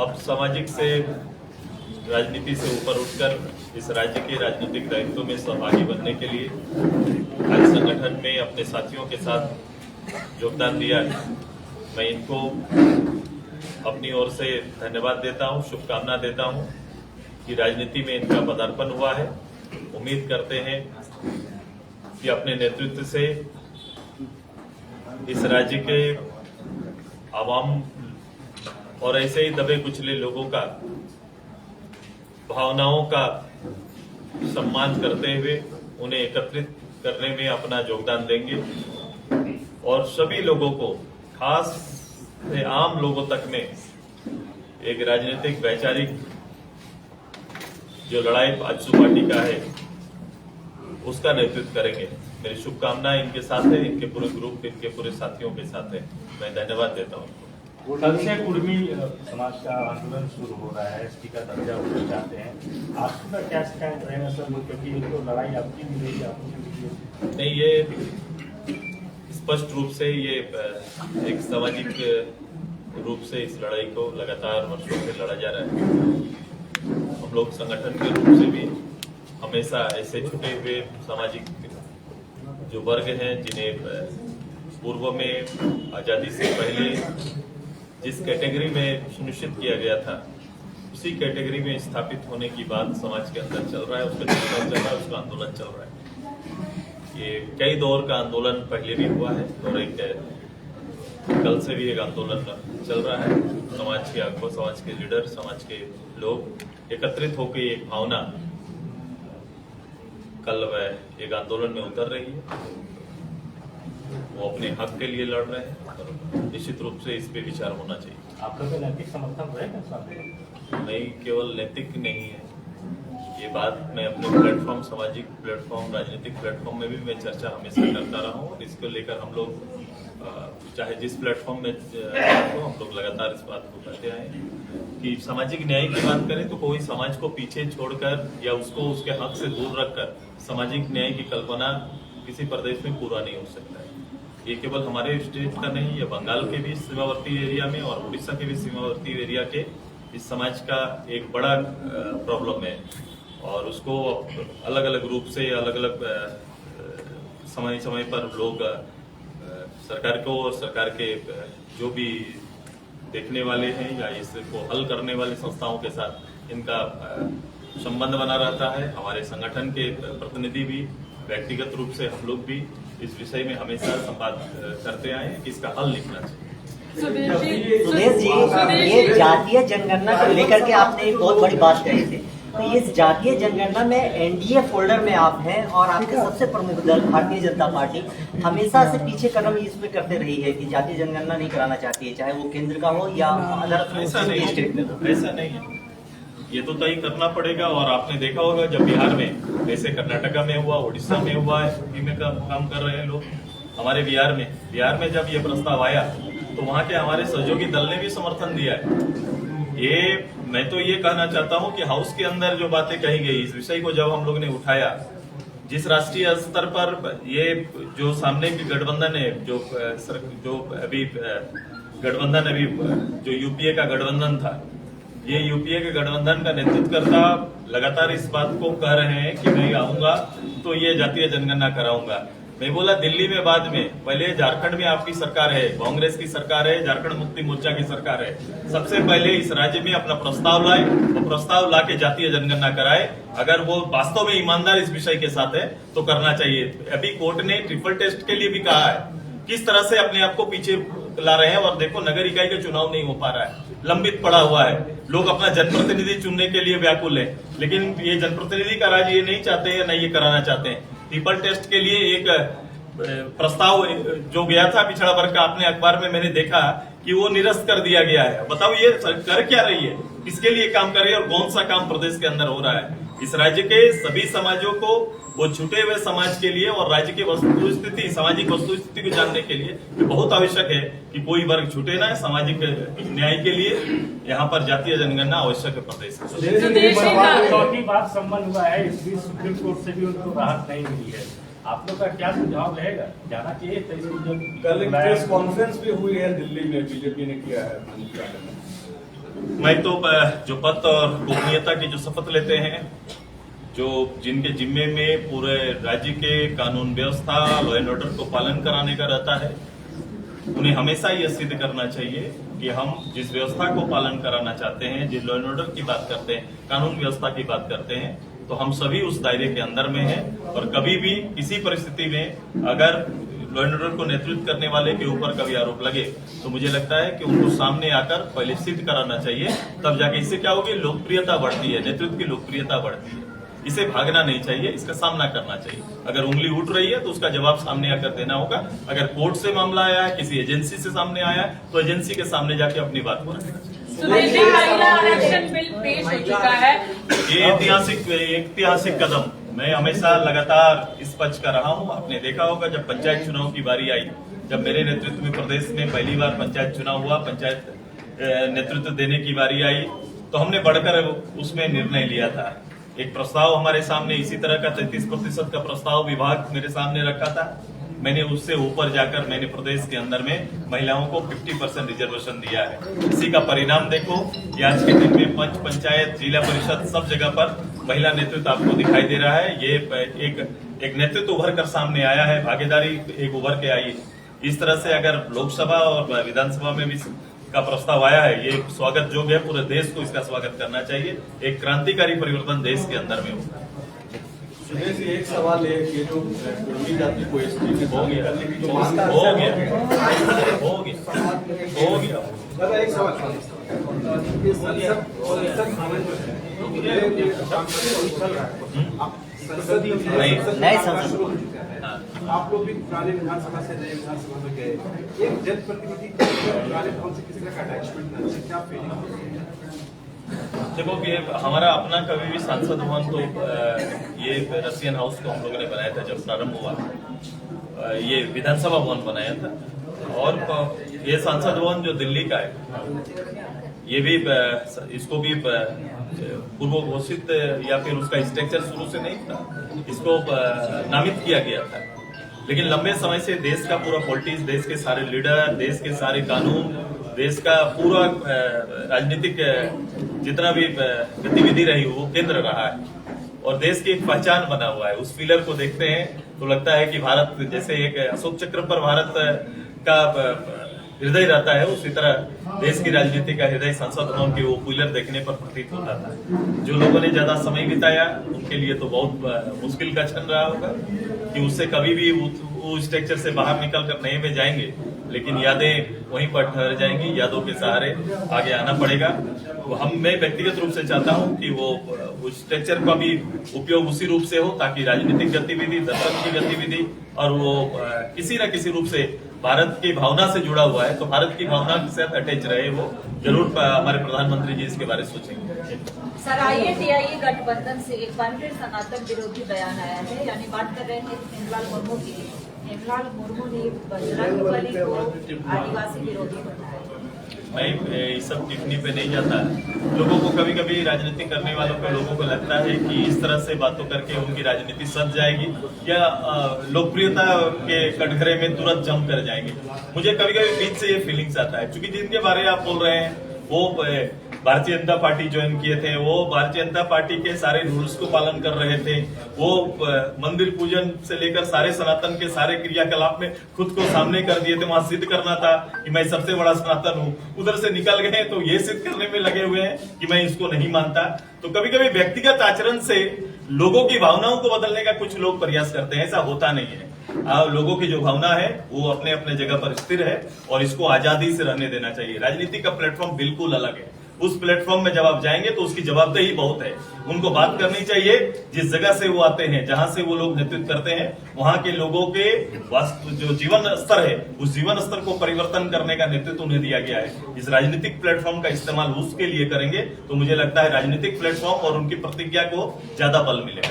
अब सामाजिक से राजनीति से ऊपर उठकर इस राज्य के राजनीतिक दायित्व में सहभागी बनने के लिए आज संगठन में अपने साथियों के साथ योगदान दिया है। मैं इनको अपनी ओर से धन्यवाद देता हूं, शुभकामना देता हूं कि राजनीति में इनका पदार्पण हुआ है। उम्मीद करते हैं कि अपने नेतृत्व से इस राज्य के आवाम और ऐसे ही दबे कुचले लोगों का भावनाओं का सम्मान करते हुए उन्हें एकत्रित करने में अपना योगदान देंगे और सभी लोगों को, खास से आम लोगों तक में एक राजनीतिक वैचारिक जो लड़ाई आजसू पार्टी का है उसका नेतृत्व करेंगे। मेरी शुभकामनाएं इनके साथ है, इनके पूरे ग्रुप, इनके पूरे साथियों के साथ है। मैं धन्यवाद देता हूँ। कल से कुर्मी समाज का आंदोलन शुरू हो रहा है, एसटी का दर्जा उठना चाहते हैं, आपका क्या स्टैंड रहेगा सर? क्योंकि ये तो लड़ाई आपकी मिलेगी, आपको नहीं, ये स्पष्ट रूप से ये एक सामाजिक रूप से इस लड़ाई को लगातार वर्षों से लड़ा जा रहा है। हम लोग संगठन के रूप से भी हमेशा ऐसे छुटे हुए सामाजिक जो वर्ग हैं जिन्हें पूर्व में आजादी से पहले जिस कैटेगरी में सुनिश्चित किया गया था उसी कैटेगरी में स्थापित होने की बात समाज के अंदर चल रहा है, उसका चर्चा चल रहा है, उसका आंदोलन चल रहा है। ये कई दौर का आंदोलन पहले भी हुआ है और एक कल से भी एक आंदोलन चल रहा है। समाज के आगुआ, समाज के लीडर, समाज के लोग एकत्रित होकर एक भावना कल वह एक आंदोलन में उतर रही है। वो अपने हक के लिए लड़ रहे हैं और निश्चित रूप से इस पे विचार होना चाहिए। आप लोग का नैतिक समर्थन रहेगा? नहीं, केवल नैतिक नहीं है ये बात। मैं अपने प्लेटफॉर्म, सामाजिक प्लेटफॉर्म, राजनीतिक प्लेटफॉर्म में भी मैं चर्चा हमेशा करता रहा हूँ और इसको लेकर हम लोग चाहे जिस प्लेटफॉर्म में हम लोग लगातार इस बात को कहते आए कि सामाजिक न्याय की बात करें तो कोई समाज को पीछे छोड़कर या उसको उसके हक से दूर रखकर सामाजिक न्याय की कल्पना किसी प्रदेश में पूरा नहीं हो सकता है। ये केवल हमारे स्टेट का नहीं, ये बंगाल के भी सीमावर्ती एरिया में और उड़ीसा के भी सीमावर्ती एरिया के इस समाज का एक बड़ा प्रॉब्लम है और उसको अलग अलग रूप से, अलग अलग समय समय पर लोग सरकार को और सरकार के जो भी देखने वाले हैं या इसको हल करने वाले संस्थाओं के साथ इनका संबंध बना रहता है। हमारे संगठन के प्रतिनिधि भी, व्यक्तिगत रूप से हम लोग भी इस विषय में हमेशा संवाद करते आए कि इसका हल निकलना चाहिए। सुदेश जी, ये जातीय जनगणना को लेकर के आपने एक बहुत बड़ी बात कही थी, तो इस जातीय जनगणना में एनडीए फोल्डर में आप हैं और आपके सबसे प्रमुख दल भारतीय जनता पार्टी हमेशा से पीछे कदम इसमें करते रही है कि जातीय जनगणना नहीं कराना चाहती है, चाहे वो केंद्र का हो या अदर स्टेट में हो। ऐसा नहीं है, ये तो तय करना पड़ेगा। और आपने देखा होगा जब बिहार में, जैसे कर्नाटका में हुआ, उड़ीसा में हुआ, यूपी में काम कर रहे हैं लोग, हमारे बिहार में जब ये प्रस्ताव आया तो वहाँ के हमारे सहयोगी दल ने भी समर्थन दिया है। मैं तो ये कहना चाहता हूँ कि हाउस के अंदर जो बातें कही गई, इस विषय को जब हम लोग ने उठाया, जिस राष्ट्रीय स्तर पर ये जो सामने की गठबंधन है, जो अभी गठबंधन जो यूपीए का गठबंधन था, ये यूपीए के गठबंधन का नेतृत्व करता लगातार इस बात को कह रहे हैं कि मैं आऊंगा तो ये जातीय जनगणना कराऊंगा। मैं बोला दिल्ली में बाद में, पहले झारखंड में आपकी सरकार है, कांग्रेस की सरकार है, झारखंड मुक्ति मोर्चा की सरकार है, सबसे पहले इस राज्य में अपना प्रस्ताव लाए और प्रस्ताव ला के जातीय जनगणना कराए। अगर वो वास्तव में ईमानदार इस विषय के साथ है तो करना चाहिए। अभी कोर्ट ने ट्रिपल टेस्ट के लिए भी कहा है, किस तरह से अपने आप को पीछे ला रहे हैं। और देखो, नगर इकाई का चुनाव नहीं हो पा रहा है, लंबित पड़ा हुआ है, लोग अपना जनप्रतिनिधि चुनने के लिए व्याकुल है, लेकिन ये जनप्रतिनिधि का राज ये नहीं चाहते हैं, न ये कराना चाहते हैं। ट्रिपल टेस्ट के लिए एक प्रस्ताव जो गया था पिछड़ा वर्ग का, आपने अखबार में मैंने देखा कि वो निरस्त कर दिया गया है। बताओ ये कर क्या रही है, किसके लिए काम कर रही है और कौन सा काम प्रदेश के अंदर हो रहा है। इस राज्य के सभी समाजों को, वो छूटे हुए समाज के लिए और राज्य की वस्तुस्थिति, सामाजिक वस्तुस्थिति को जानने के लिए ये बहुत आवश्यक है कि कोई वर्ग छूटे ना। सामाजिक न्याय के लिए यहाँ पर जातीय जनगणना आवश्यक है प्रदेश में। चौथी बार संबंध हुआ है, इस बीच सुप्रीम कोर्ट से भी उनको राहत नहीं मिली है। आप लोग का क्या सुझाव रहेगा, जाना चाहिए? कल एक प्रेस कॉन्फ्रेंस भी हुई है दिल्ली में, बीजेपी ने किया है। मैं तो जो पद और गोपनीयता की जो शपथ लेते हैं, जो जिनके जिम्मे में पूरे राज्य के कानून व्यवस्था, लॉ एंड ऑर्डर को पालन कराने का रहता है, उन्हें हमेशा यह सिद्ध करना चाहिए कि हम जिस व्यवस्था को पालन कराना चाहते हैं, जिस लॉ एंड ऑर्डर की बात करते हैं, कानून व्यवस्था की बात करते हैं, तो हम सभी उस दायरे के अंदर में हैं। और कभी भी किसी परिस्थिति में अगर लॉ एंड ऑर्डर को नेतृत्व करने वाले के ऊपर कभी आरोप लगे तो मुझे लगता है कि उनको सामने आकर पहले सिद्ध कराना चाहिए, तब जाके इससे क्या होगी, लोकप्रियता बढ़ती है, नेतृत्व की लोकप्रियता बढ़ती है। इसे भागना नहीं चाहिए, इसका सामना करना चाहिए। अगर उंगली उठ रही है तो उसका जवाब सामने आकर देना होगा। अगर कोर्ट से मामला आया है, किसी एजेंसी से सामने आया है, तो एजेंसी के सामने जाके अपनी बात को रखना चाहिए। महिला आरक्षण बिल पेश हो चुका है। ये ऐतिहासिक कदम मैं हमेशा लगातार इस पक्ष का रहा हूँ। आपने देखा होगा जब पंचायत चुनाव की बारी आई, जब मेरे नेतृत्व में प्रदेश में पहली बार पंचायत चुनाव हुआ, पंचायत नेतृत्व देने की बारी आई, तो हमने बढ़कर उसमें निर्णय लिया था। एक प्रस्ताव हमारे सामने इसी तरह का 33% का प्रस्ताव विभाग मेरे सामने रखा था। मैंने उससे ऊपर जाकर मैंने प्रदेश के अंदर में महिलाओं को 50% रिजर्वेशन दिया है। इसी का परिणाम देखो कि आज के दिन में पंच, पंचायत, जिला परिषद सब जगह पर महिला नेतृत्व आपको दिखाई दे रहा है। ये एक नेतृत्व उभर कर सामने आया है, भागीदारी एक उभर के आई। इस तरह से अगर लोकसभा और विधानसभा में भी का प्रस्ताव आया है, ये स्वागत योग्य है। पूरे देश को इसका स्वागत करना चाहिए। एक क्रांतिकारी परिवर्तन देश के अंदर में होगा। सुरेश जी, एक सवाल है कि जो कुर्मी जाति को एसटी में शामिल करने की जो मांग हो गया दादा, एक सवाल नए संसद आप लोग भी पुराने विधानसभा से नए विधानसभा में गए, एक जनप्रतिनिधि पुराने भवन से किसी तरह का अटैचमेंट नहीं, क्या फीलिंग? देखो कि हमारा अपना कभी भी सांसद भवन तो ये रसियन हाउस को हम लोगों ने बनाया था जब प्रारंभ हुआ। ये विधानसभा भवन बनाया था। और ये सांसद भवन जो दिल्ली का है, ये भी इसको भी पूर्व घोषित या फिर उसका स्ट्रक्चर शुरू से नहीं था, इसको नामित किया गया था। लेकिन लंबे समय से देश का पूरा पॉलिटिक्स, देश के सारे लीडर, देश के सारे कानून, देश का पूरा राजनीतिक जितना भी गतिविधि रही वो केंद्र रहा है और देश की एक पहचान बना हुआ है। उस पिलर को देखते हैं तो लगता है कि भारत जैसे एक अशोक चक्र पर भारत का हृदय रहता है, उसी तरह देश की राजनीति का हृदय संसद भवन के वो पिलर देखने पर प्रतीत होता था। जो लोगों ने ज्यादा समय बिताया उनके लिए तो बहुत मुश्किल का क्षण रहा होगा कि उससे कभी भी वो स्ट्रक्चर से बाहर निकल कर नए में जाएंगे, लेकिन यादें वहीं पर ठहर जाएंगी। यादों के सहारे आगे आना पड़ेगा। मैं व्यक्तिगत रूप से चाहता हूं कि वो स्ट्रक्चर का भी उपयोग उसी रूप से हो ताकि राजनीतिक गतिविधि, दर्शन की गतिविधि और वो किसी न किसी रूप से भारत की भावना से जुड़ा हुआ है, तो भारत की भावना के साथ अटैच रहे। वो जरूर हमारे प्रधानमंत्री जी इसके बारे में सोचेंगे। सर, आईएनडीआईए गठबंधन से एक बार फिर सनातन विरोधी बयान आया है, यानी बात कर रहे हैं हेमलाल मुर्मू की। हेमलाल मुर्मू ने बजरंगबली को आदिवासी विरोधी बताया। मैं इस सब टिप्पणी पे नहीं जाता। लोगों को कभी कभी राजनीति करने वालों को लोगों को लगता है कि इस तरह से बातों करके उनकी राजनीति सज जाएगी या लोकप्रियता के कटघरे में तुरंत जम कर जाएंगे। मुझे कभी कभी बीच से ये फीलिंग्स आता है, क्योंकि जिनके बारे में आप बोल रहे हैं वो भारतीय जनता पार्टी ज्वाइन किए थे, वो भारतीय जनता पार्टी के सारे रूल्स को पालन कर रहे थे, वो मंदिर पूजन से लेकर सारे सनातन के सारे क्रियाकलाप में खुद को सामने कर दिए थे। वहां सिद्ध करना था कि मैं सबसे बड़ा सनातन हूँ, उधर से निकल गए तो ये सिद्ध करने में लगे हुए हैं कि मैं इसको नहीं मानता। तो कभी कभी व्यक्तिगत आचरण से लोगों की भावनाओं को बदलने का कुछ लोग प्रयास करते हैं, ऐसा होता नहीं है। लोगों की जो भावना है वो अपने अपने जगह पर स्थिर है और इसको आजादी से रहने देना चाहिए। राजनीति का प्लेटफॉर्म बिल्कुल अलग है। उस प्लेटफॉर्म में जब आप जाएंगे तो उसकी जवाबदेही बहुत है। उनको बात करनी चाहिए जिस जगह से वो आते हैं, जहां से वो लोग नेतृत्व करते हैं, वहां के लोगों के जो जीवन स्तर है उस जीवन स्तर को परिवर्तन करने का नेतृत्व उन्हें दिया गया है। इस राजनीतिक प्लेटफॉर्म का इस्तेमाल उसके लिए करेंगे तो मुझे लगता है राजनीतिक प्लेटफॉर्म और उनकी प्रतिज्ञा को ज्यादा बल मिलेगा।